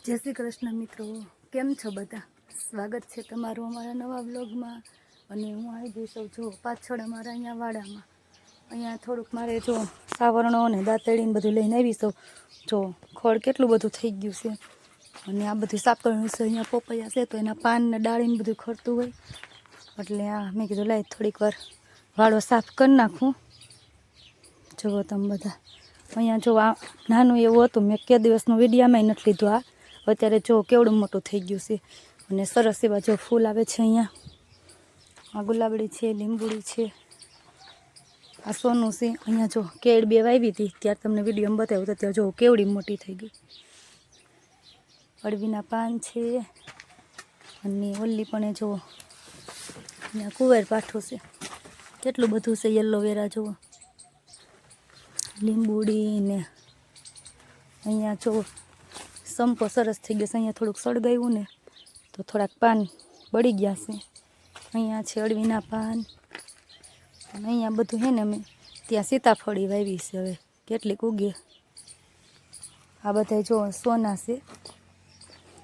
જય શ્રી કૃષ્ણ મિત્રો, કેમ છો બધા? સ્વાગત છે તમારું અમારા નવા વ્લોગમાં. અને હું આવી ગઈ છું જો પાછળ અમારા અહીંયા વાડામાં. અહીંયા થોડુંક મારે જો સાવરણો અને દાંતેડીને બધું લઈને આવીશું. જો ખડ કેટલું બધું થઈ ગયું છે. અને આ બધું સાપરણું છે, અહીંયા પોપૈયા છે તો એના પાન ને ડાળીને બધું ખરતું હોય. એટલે આ મેં કીધું લાય થોડીક વાર વાળો સાફ કરી નાખું. જુઓ તમે બધા અહીંયા જો આ નાનું એવું હતું, મેં કે દિવસનો વિડીયામાં નથી લીધું. આ અત્યારે જો કેવડું મોટું થઈ ગયું છે. અને સરસ એવા જો ફૂલ આવે છે અહીંયા. આ ગુલાબડી છે, લીંબુડી છે, આ સોનું છે. અહીંયા જો કેળ બે વાવી હતી ત્યારે તમને વિડીયોમાં બતાવ્યું તો ત્યાં જો કેવડી મોટી થઈ ગઈ. અળવીના પાન છે અને ઓલી પણ જો અહીંયા કુંવર પાઠું છે. કેટલું બધું છે, યલોવેરા જુઓ, લીંબુડી ને અહીંયા જો સંપો સરસ થઈ ગયો છે. અહીંયા થોડુંક સળગાવ્યું ને તો થોડાક પાન બળી ગયા છે. અહીંયા છે અળવીના પાન. અને અહીંયા બધું છે ને અમે ત્યાં સીતાફળી વાવી છે, હવે કેટલીક ઉગે. આ બધા જો સોના છે.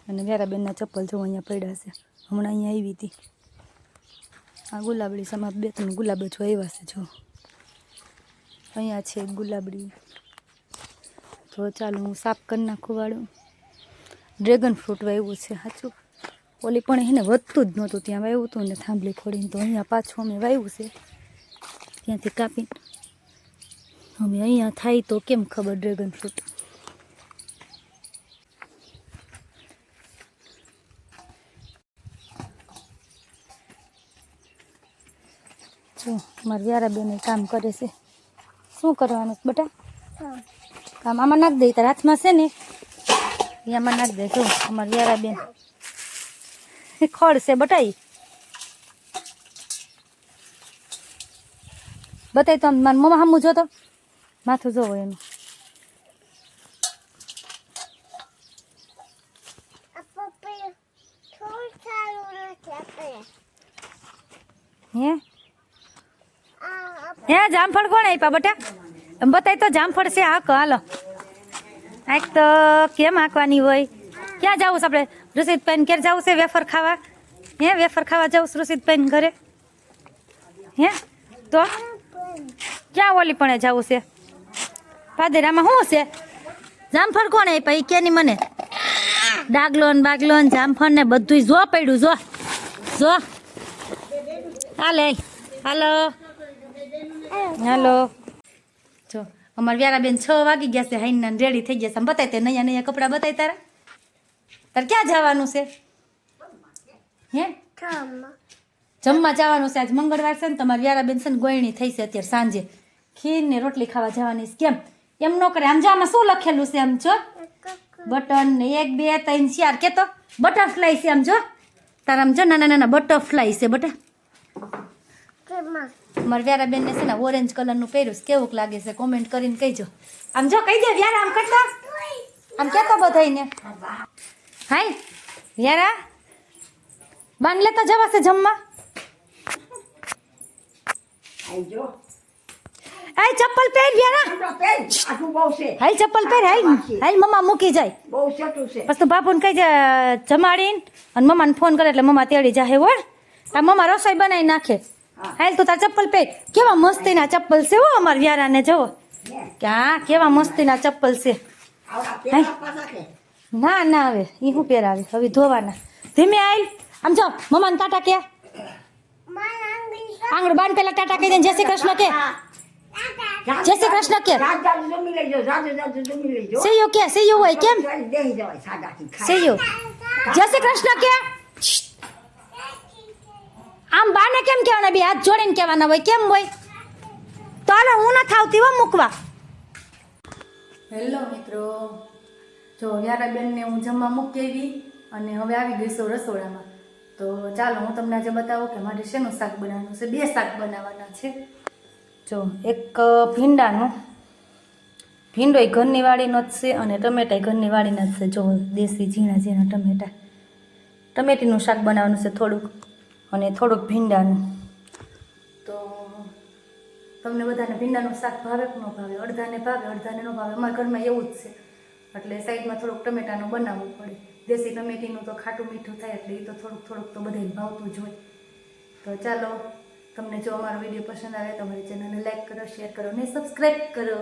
અને વ્યારાબેનના ચપ્પલ જો અહીંયા પડ્યા છે, હમણાં અહીંયા આવી હતી. આ ગુલાબડી સમા બે ત્રણ ગુલાબ જો આવ્યા છે જો. અહીંયા છે ગુલાબડી. તો ચાલો હું સાફ કરી નાખું વાળું. ડ્રેગન ફ્રૂટ વાવ્યું છે સાચું. ઓલી પણ એને વધતું જ નહોતું, ત્યાં વાવ્યું હતું ને થાંભલી ખોડીને. તો અહીંયા પાછું અમે વાવ્યું છે ત્યાંથી કાપીને. હવે અહીંયા થાય તો કેમ ખબર ડ્રેગન ફ્રૂટ. જો મારા વ્યારાબેન કામ કરે છે. શું કરવાનું બેટા? કામ આમાં નાખ દે, તારા હાથમાં છે ને એમાં નાખ દે. જો અમારા વ્યારાબેન ખડ છે બટાઈ બતાવી. તો મારા મમ્મા સામું જો તો માથું જોવો એનું. હે જામફળ કોણ આપ્યા બટા? એમ બતાવી તો જામફળ છે. હાક હાલો. આંખ તો કેમ હાંકવાની હોય? ક્યાં જવું છે આપણે? ઋષિતભાઈ ઘેર જવું છે વેફર ખાવા? હે વેફર ખાવા જવું છે ઋષિતભાઈ ઘરે? હે તો ક્યાં ઓલી પણ જવું છે? પાદરામાં શું છે? જામફળ કોણ આપ્યા એ કેની મને? ડાગલો ને બાગલો ને જામફળ ને બધું જો પડ્યું. જો જો હાલે હાલો હાલો. જો અમારા વ્યારાબેન 6 વાગી ગયા છે, હાઈના રેડી થઈ ગયા છે. બતાય તે નયા નયા કપડાં બતાય તારા. તારે ક્યાં જવાનું છે? હે જમવા જવાનું છે. આજ મંગળવાર છે ને તમારી વ્યારાબેન છે ને ગોયણી થઈ છે અત્યારે સાંજે. ખીર ને રોટલી ખાવા જવાની છે. કેમ એમ ન કરે? આમ જો આમાં શું લખેલું છે? આમ જો બટન ને 1 2 3 4 કે તો બટરફ્લાય છે. આમ જો તારા આમ જો નાના નાના બટરફ્લાય છે બટા. મારા વ્યારાબેન ને છે ને ઓરેન્જ કલરનું પહેર્યું છે. કેવું લાગે છે કોમેન્ટ કરીને કહેજો. આમ જો કહી દે વ્યારા, આમ કરતા આમ કેતો બધાઈને. હાય વ્યારા બાન લેતા જવાશે જમવા. હાય ચપ્પલ પહેર વ્યારા. હાય ચપ્પલ પહેર. હાય હાય મમ્મા મૂકી જાય. બસ તું બાપુને કહી જમાડીને અને મમ્માને ફોન કરે એટલે મમ્મા તેડી જાય. હો તાર મમ્મા રસોઈ બનાવી નાખે. હાલ તું તાર ચપ્પલ પહેર. કેવા મસ્તીના ચપ્પલ છે હો અમારા વ્યારાને. જવો ક્યાં કેવા મસ્તીના ચપ્પલ છે. ના ના હવે એ શું પહેરાવે હવે ધોવાના. ધીમે આલ. આમ જો મમ્માને ટાટા કે આંગળ બાંધ. પેલા ટાટા કહી દે. જય શ્રી કૃષ્ણ કે. જય શ્રી કૃષ્ણ કે. સેયો કે સેયો હોય કેમ સેયો. જય શ્રી કૃષ્ણ કે. આમ બાને કેમ કહેવાના? બે હાથ જોડીને કહેવાના હોય. કેમ હોય? તો હાલો હું નથી આવતી હો મૂકવા. હેલો મિત્રો, જો વ્યારાબેનને હું જમવા મૂકી આવી અને હવે આવી ગઈ છું રસોડામાં. તો ચાલો હું તમને આજે બતાવું કે મારે શેનું શાક બનાવવાનું છે. 2 શાક બનાવવાના છે. જો એક ભીંડાનું, ભીંડો ઘરની વાડીનો જ છે અને ટમેટા ઘરની વાડીના જ છે. જો દેશી ઝીણા ઝીણા ટમેટા. ટમેટીનું શાક બનાવવાનું છે થોડુંક અને થોડુંક ભીંડાનું. તો તમને બધાને ભીંડાનું શાક ભાવે કે ન ભાવે? અડધાને ભાવે અડધાને ન ભાવે. અમારા ઘરમાં એવું જ છે. એટલે સાઈડમાં થોડુંક ટમેટાનું બનાવવું પડે. દેશી ટમેટીનું તો ખાટું મીઠું થાય એટલે એ તો થોડુંક તો બધાને ભાવતું જ હોય. તો ચાલો, તમને જો અમારો વિડીયો પસંદ આવે તો અમારી ચેનલને લાઈક કરો, શેર કરો ને સબસ્ક્રાઈબ કરો.